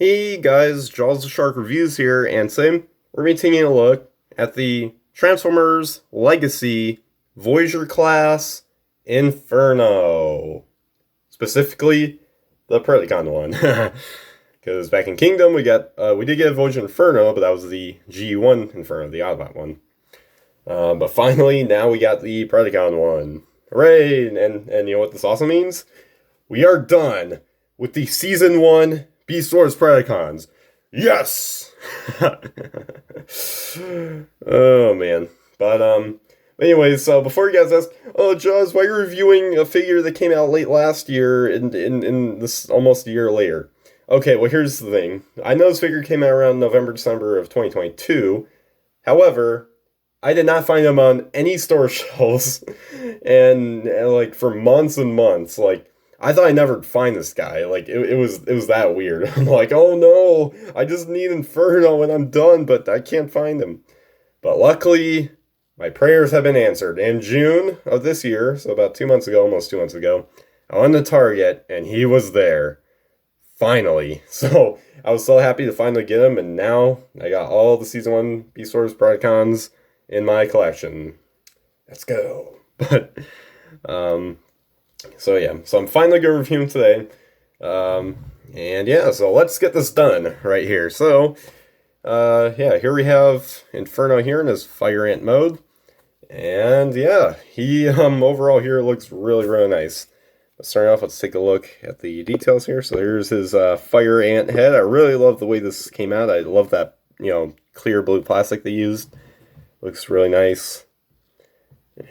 Hey guys, Jaws the Shark Reviews here, and today we're going to be taking a look at the Transformers Legacy Voyager class Inferno. Specifically, the Predacon one. Because back in Kingdom we did get Voyager Inferno, but that was the G1 Inferno, the Autobot one. But finally, now we got the Predacon one. Hooray! And you know what this also means? We are done with the Season 1 Beast Wars Predacons. Yes! Oh, man. But anyways, so before you guys ask, oh, Jaws, why are you reviewing a figure that came out late last year in this almost a year later? Okay, well, here's the thing. I know this figure came out around November, December of 2022. However, I did not find them on any store shelves, and like, for months and months, like, I thought I'd never find this guy. Like, it was that weird. I'm like, oh no, I just need Inferno and I'm done, but I can't find him. But luckily, my prayers have been answered. In June of this year, so about 2 months ago, almost 2 months ago, I went to Target and he was there. Finally. So I was so happy to finally get him, and now I got all the Season 1 Beast Wars Predacons in my collection. Let's go. But, so yeah, so I'm finally going to review him today. And yeah, so let's get this done right here. So, yeah, here we have Inferno here in his Fire Ant mode. And yeah, he, overall here looks really, really nice. Starting off, let's take a look at the details here. So here's his Fire Ant head. I really love the way this came out. I love that, clear blue plastic they used. Looks really nice.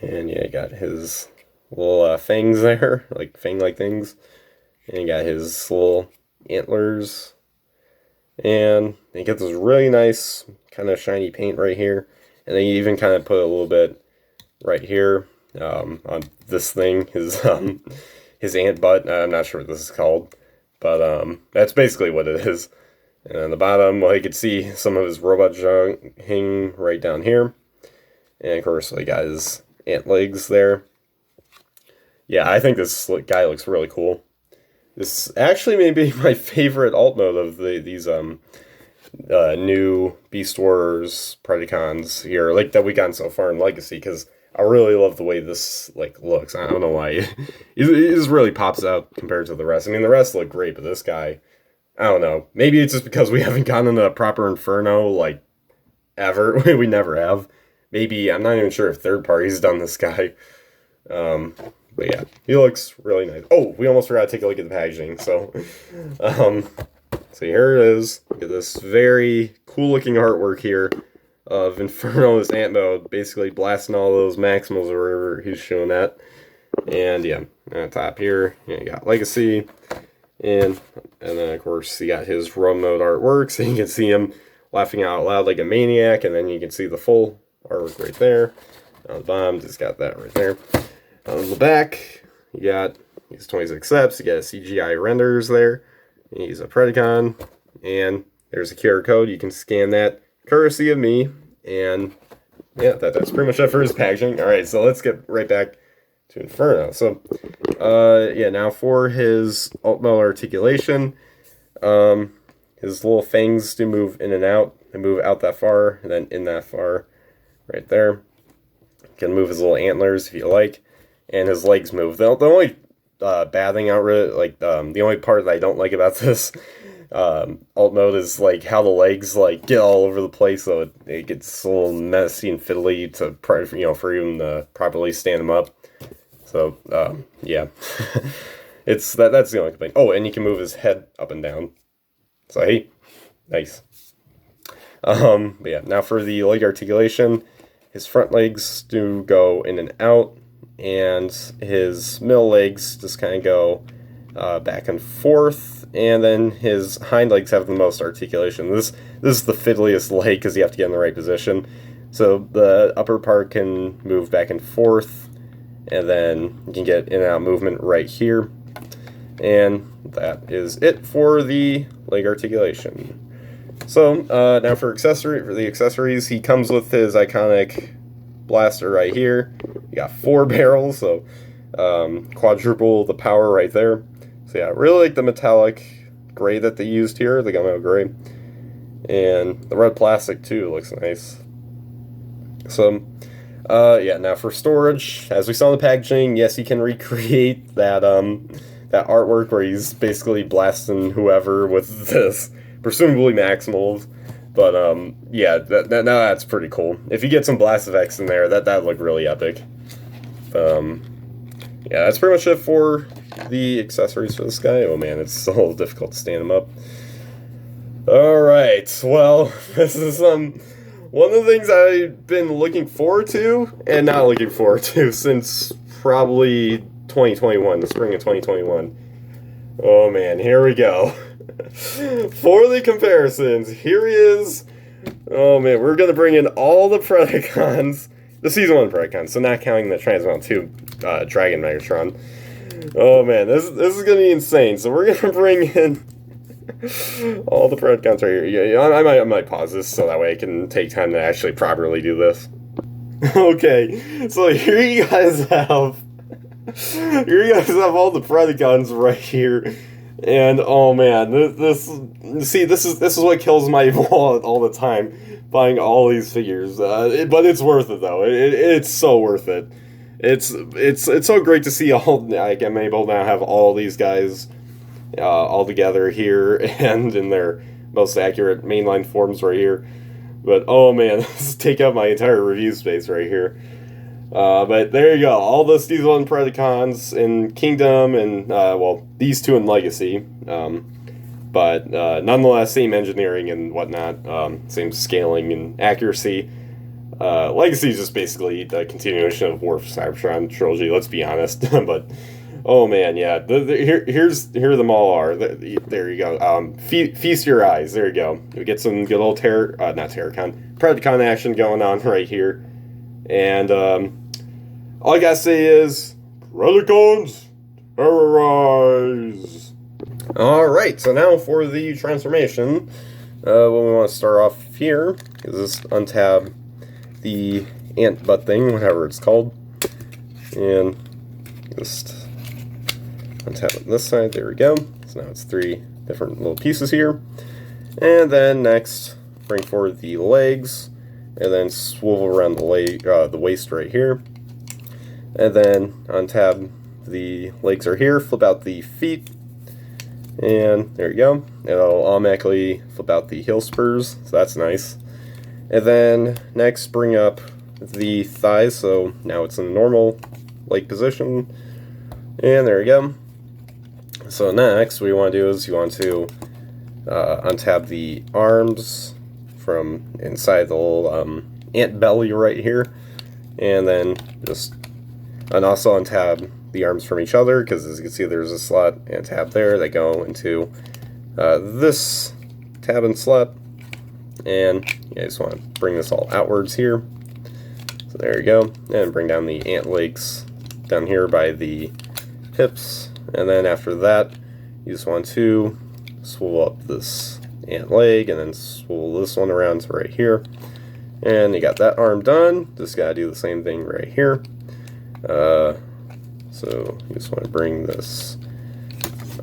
And yeah, you got his little fangs there, like fang-like things. And you got his little antlers. And you get this really nice kind of shiny paint right here. And then you even kind of put a little bit right here on this thing, his ant butt. I'm not sure what this is called, but that's basically what it is. And on the bottom, well, you can see some of his robot junk hanging right down here. And of course, he got his ant legs there. Yeah, I think this guy looks really cool. This actually may be my favorite alt mode of these new Beast Wars Predacons here, like that we got so far in Legacy, because I really love the way this looks. I don't know why. It just really pops out compared to the rest. I mean, the rest look great, but this guy, I don't know. Maybe it's just because we haven't gotten a proper Inferno, ever. We never have. Maybe, I'm not even sure if third party's done this guy. But yeah, he looks really nice. Oh, we almost forgot to take a look at the packaging. So here it is. Look at this very cool looking artwork here of Inferno's ant mode, basically blasting all those Maximals or wherever he's showing at. And yeah, on top here, you got Legacy. And then, of course, you got his Run mode artwork, so you can see him laughing out loud like a maniac, and then you can see the full artwork right there. On the bottom, just got that right there. On the back, you got these 26 steps, you got CGI renders there. He's a Predacon, and there's a QR code. You can scan that, courtesy of me. And yeah, that's pretty much it for his packaging. Alright, so let's get right back to Inferno. So, yeah, now for his alt mode articulation, his little fangs do move in and out. They move out that far, and then in that far, right there. You can move his little antlers if you like, and his legs move. The only bad thing the only part that I don't like about this alt mode is how the legs get all over the place, so it gets a little messy and fiddly for him to properly stand him up. So yeah, that's the only complaint. Oh, and you can move his head up and down. So hey, nice. But yeah, now for the leg articulation, his front legs do go in and out, and his middle legs just kind of go back and forth, and then his hind legs have the most articulation. This is the fiddliest leg because you have to get in the right position. So the upper part can move back and forth, and then you can get in and out movement right here. And that is it for the leg articulation. So now for the accessories, he comes with his iconic blaster right here. You got 4 barrels, so quadruple the power right there. So yeah, I really like the metallic gray that they used here, the gunmetal gray. And the red plastic too looks nice. So, yeah, now for storage, as we saw in the packaging, yes, you can recreate that, that artwork where he's basically blasting whoever with this, presumably Maximals. But, yeah, that's pretty cool. If you get some blast effects in there, that'd look really epic. Yeah, that's pretty much it for the accessories for this guy. Oh man, it's a little difficult to stand him up. Alright, well, this is one of the things I've been looking forward to, and not looking forward to, since probably 2021, the spring of 2021. Oh man, here we go. For the comparisons, here he is. Oh man, we're gonna bring in all the Predacons, the Season 1 Predacons, so not counting the Transmount 2 Dragon Megatron. Oh man, this is gonna be insane. So we're gonna bring in all the Predacons right here. Yeah, I might pause this so that way I can take time to actually properly do this. Okay, so here you guys have all the Predacons right here. And oh man, this is what kills my wallet all the time, buying all these figures. But it's worth it though. It's so worth it. It's so great to see all. Like, I'm able to now have all these guys all together here and in their most accurate mainline forms right here. But oh man, this is take up my entire review space right here. But there you go, all the Season 1 Predacons in Kingdom, and, well, these two in Legacy, but nonetheless, same engineering and whatnot, same scaling and accuracy. Legacy is just basically the continuation of War for Cybertron trilogy, let's be honest, but, oh man, yeah, here them all are, there you go, feast your eyes, there you go, we get some good old Predacon action going on right here, and, all I gotta say is, Predacons, terrorize! Alright, so now for the transformation, what we want to start off here is just untab the ant butt thing, whatever it's called, and just untap it on this side, there we go. So now it's 3 different little pieces here, and then next, bring forward the legs, and then swivel around the waist right here. And then untab the legs are here, flip out the feet, and there you go. It'll automatically flip out the heel spurs, so that's nice. And then next bring up the thighs, so now it's in the normal leg position, and there you go. So next what you want to do is you want to untab the arms from inside the little ant belly right here, and then just also untab the arms from each other, because as you can see there's a slot and a tab there that go into this tab and slot, and you just want to bring this all outwards here. So there you go, and bring down the ant legs down here by the hips, and then after that you just want to swivel up this ant leg and then swivel this one around to right here, and you got that arm done. Just gotta do the same thing right here. So you just want to bring this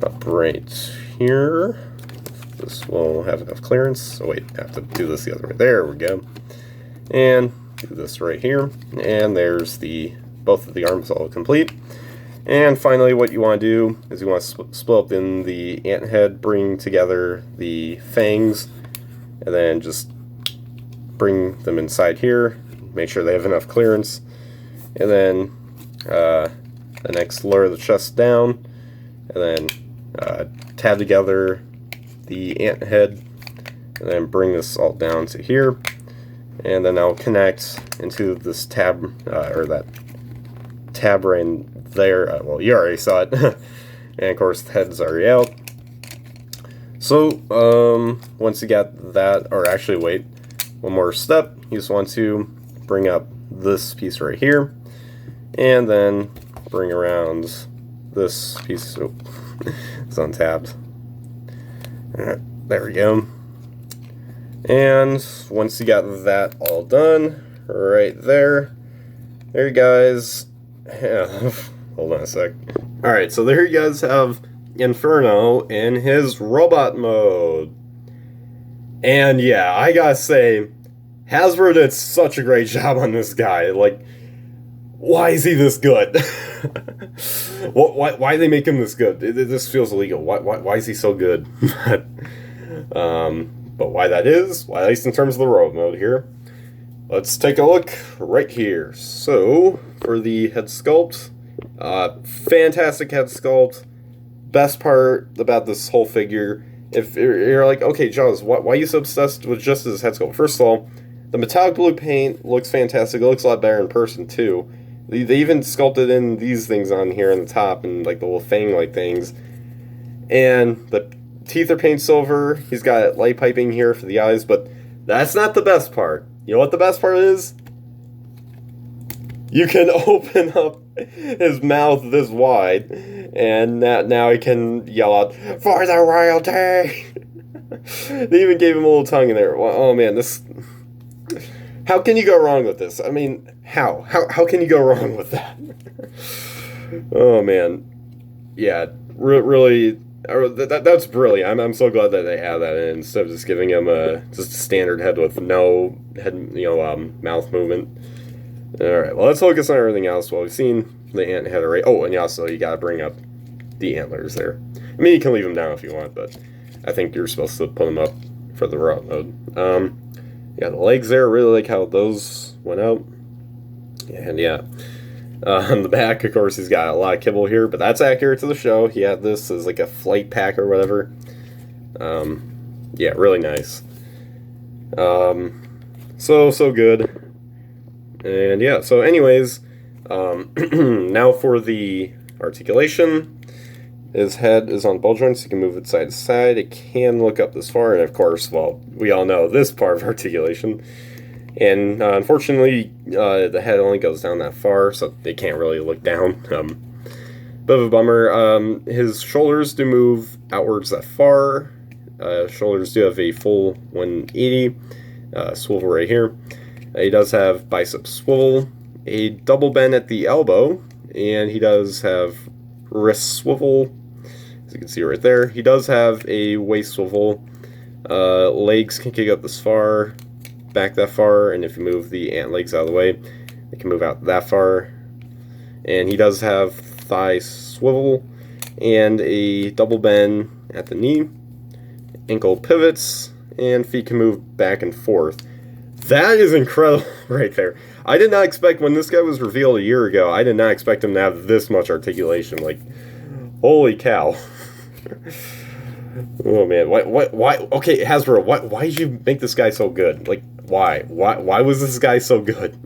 up right here. This will have enough clearance. Oh wait, I have to do this the other way. There we go. And do this right here. And there's both of the arms all complete. And finally what you want to do is you want to split up in the ant head, bring together the fangs, and then just bring them inside here. Make sure they have enough clearance. And then the next lower the chest down, and then tab together the ant head, and then bring this all down to here, and then I'll connect into this tab, or that tab right there. Well, you already saw it, and of course the head's already out. So once you got that, or actually wait, one more step, you just want to bring up this piece right here, and then bring around this piece. So it's untabbed. There we go. And once you got that all done, right there you guys have, hold on a sec. Alright, so there you guys have Inferno in his robot mode. And yeah, I gotta say, Hasbro did such a great job on this guy. Like, why is he this good? Why do they make him this good? This feels illegal. Why is he so good? But why that is, well, at least in terms of the robot mode here, let's take a look right here. So, for the head sculpt, fantastic head sculpt. Best part about this whole figure, if you're like, okay, Jaws, why are you so obsessed with just his head sculpt? First of all, the metallic blue paint looks fantastic. It looks a lot better in person, too. They even sculpted in these things on here on the top, and like the little fang-like things. And the teeth are painted silver. He's got light piping here for the eyes, but that's not the best part. You know what the best part is? You can open up his mouth this wide, and now he can yell out, "For the royalty!" They even gave him a little tongue in there. Oh man, this... How can you go wrong with this? I mean, how? How can you go wrong with that? Oh man. Yeah, really... That's brilliant. I'm so glad that they have that in instead of just giving him just a standard head with no head, mouth movement. All right, well, let's focus on everything else. Well, we've seen the ant head already. Oh, and also you gotta bring up the antlers there. I mean, you can leave them down if you want, but I think you're supposed to put them up for the route mode. Yeah, the legs there, really like how those went out. And yeah. On the back, of course, he's got a lot of kibble here, but that's accurate to the show. He had this as like a flight pack or whatever. Yeah, really nice. So good. And yeah, so anyways, now for the articulation. His head is on ball joints. You can move it side to side. It can look up this far, and of course, well, we all know this part of articulation. And unfortunately, the head only goes down that far, so they can't really look down. Bit of a bummer. His shoulders do move outwards that far. Shoulders do have a full 180 swivel right here. He does have bicep swivel, a double bend at the elbow, and he does have wrist swivel, as you can see right there. He does have a waist swivel. Legs can kick up this far, back that far, and if you move the ant legs out of the way, they can move out that far. And he does have thigh swivel and a double bend at the knee, ankle pivots, and feet can move back and forth. That is incredible right there. I did not expect, when this guy was revealed a year ago, I did not expect him to have this much articulation. Like, holy cow. Oh man, why, okay, Hasbro, why did you make this guy so good? Like, why was this guy so good?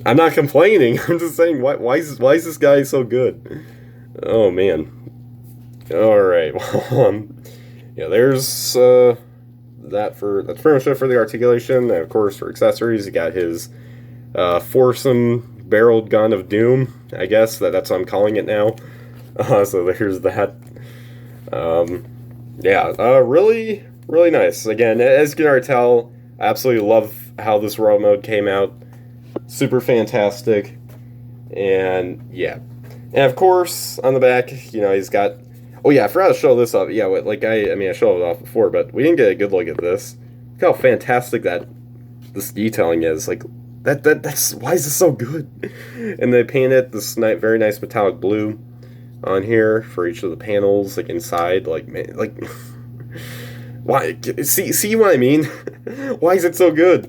I'm not complaining, I'm just saying, why is this guy so good? Oh man. Alright, well, yeah, there's, that's pretty much it for the articulation. And of course, for accessories, you got his foursome barreled gun of doom. I guess that's what I'm calling it now. So there's that. Yeah, really nice. Again, as you can already tell, I absolutely love how this royal mode came out. Super fantastic. And yeah, and of course on the back, he's got. Oh yeah, I forgot to show this off. Yeah, like I showed it off before, but we didn't get a good look at this. Look how fantastic this detailing is. Like that's why is this so good? And they painted this very nice metallic blue on here for each of the panels, like inside. Like man, like why? See what I mean? Why is it so good?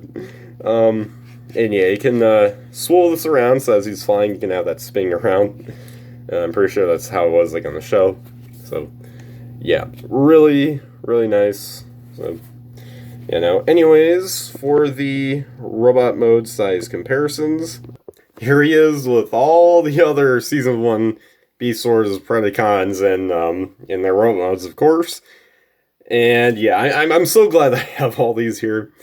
And yeah, you can swirl this around so as he's flying, you can have that spinning around. I'm pretty sure that's how it was like on the show. So, yeah, really nice. So, anyways, for the robot mode size comparisons, here he is with all the other Season 1 Beast Wars, Predacons, and in their robot modes, of course. And yeah, I'm so glad I have all these here.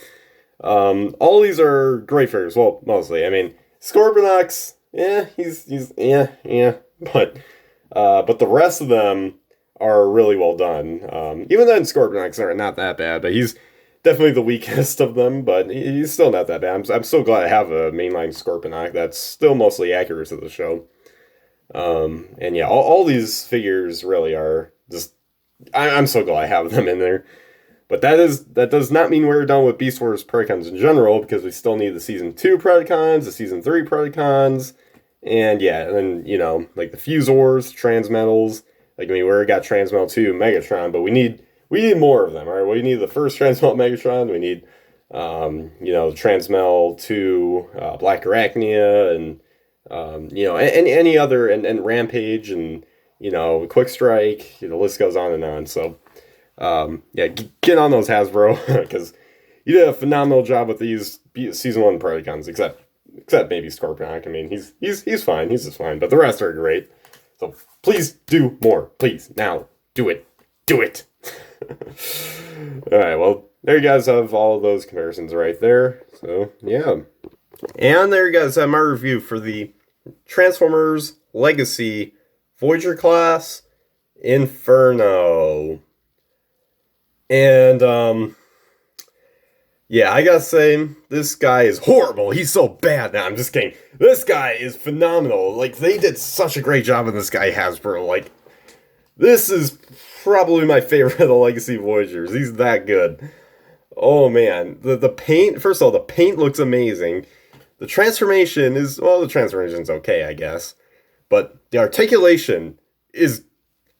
All these are great figures. Well, mostly. I mean, Scorpionox, yeah, he's but the rest of them are really well done. Even then, Scorpionox are not that bad, but he's definitely the weakest of them, but he's still not that bad. I'm so glad I have a mainline Scorpionox that's still mostly accurate to the show. And yeah, all these figures really are just. I'm so glad I have them in there. But that does not mean we're done with Beast Wars Predacons in general, because we still need the Season 2 Predacons, the Season 3 Predacons, and yeah, and then, you know, like the Fusors, Transmetals. Like, I mean, we already got Transmetal 2 Megatron, but we need more of them, all right? We need the first Transmetal Megatron, we need, you know, Transmetal 2 Black Arachnia, and, you know, any other, and Rampage, and, you know, Quick Strike, you know, the list goes on and on, so... yeah, get on those, Hasbro, because you did a phenomenal job with these Season 1 Predacons, except maybe Scorpion. I mean, he's fine, he's just fine, but the rest are great. So please do more, please, now, do it, Alright, well, there you guys have all of those comparisons right there, so, yeah. And there you guys have my review for the Transformers Legacy Voyager class Inferno. And, yeah, I gotta say, this guy is horrible. He's so bad. Now, I'm just kidding. This guy is phenomenal. Like, they did such a great job on this guy, Hasbro. Like, this is probably my favorite of the Legacy Voyagers. He's that good. Oh, man. The paint, first of all, the paint looks amazing. The transformation is, well, the transformation's okay, I guess. But the articulation is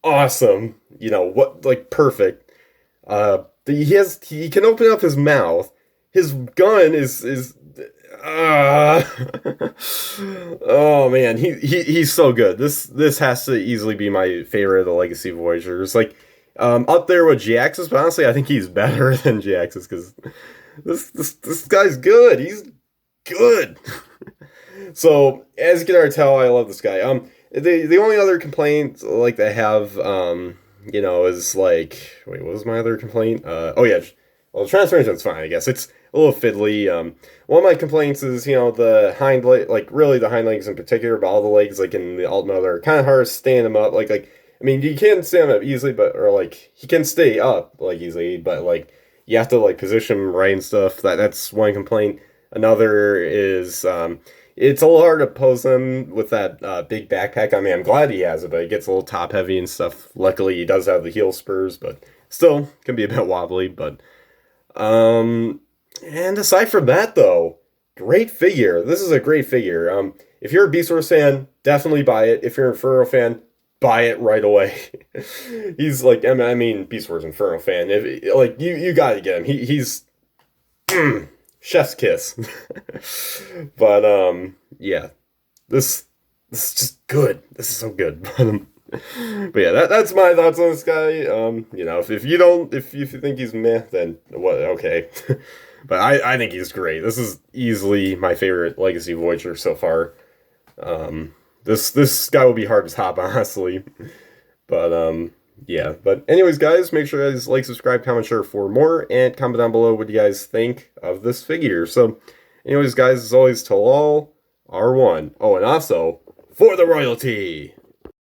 awesome. You know, like, perfect. He can open up his mouth. His gun is oh man, he's so good. This has to easily be my favorite of the Legacy Voyagers. Like, up there with G-Axis, but honestly, I think he's better than G-Axis, because this guy's good. He's good. So, as you can already tell, I love this guy. The only other complaint, like, I have, you know, is like, wait, what was my other complaint? Oh yeah, well, the transformation's fine, I guess. It's a little fiddly. One of my complaints is, you know, the hind leg, like, really the hind legs in particular, but all the legs, like, in the alt mode are kind of hard to stand them up. Like, I mean, you can stand up easily, but, or, like, he can stay up, like, easily, but, like, you have to, like, position him right and stuff. That's one complaint. Another is, it's a little hard to pose him with that big backpack. I mean, I'm glad he has it, but it gets a little top heavy and stuff. Luckily, he does have the heel spurs, but still can be a bit wobbly. But and aside from that, though, great figure. This is a great figure. If you're a Beast Wars fan, definitely buy it. If you're an Inferno fan, buy it right away. He's like, I mean, Beast Wars Inferno fan. If like you gotta get him. He's chef's kiss. But yeah, this is just good. This is so good. But yeah, that's my thoughts on this guy. You know, if you think he's meh, then what? Okay. But I think he's great. This is easily my favorite Legacy Voyager so far. This guy will be hard to top, honestly. But yeah. But anyways, guys, make sure you guys like, subscribe, comment, share for more, and comment down below what you guys think of this figure. So, anyways, guys, as always, till all are one. Oh, and also, for the royalty!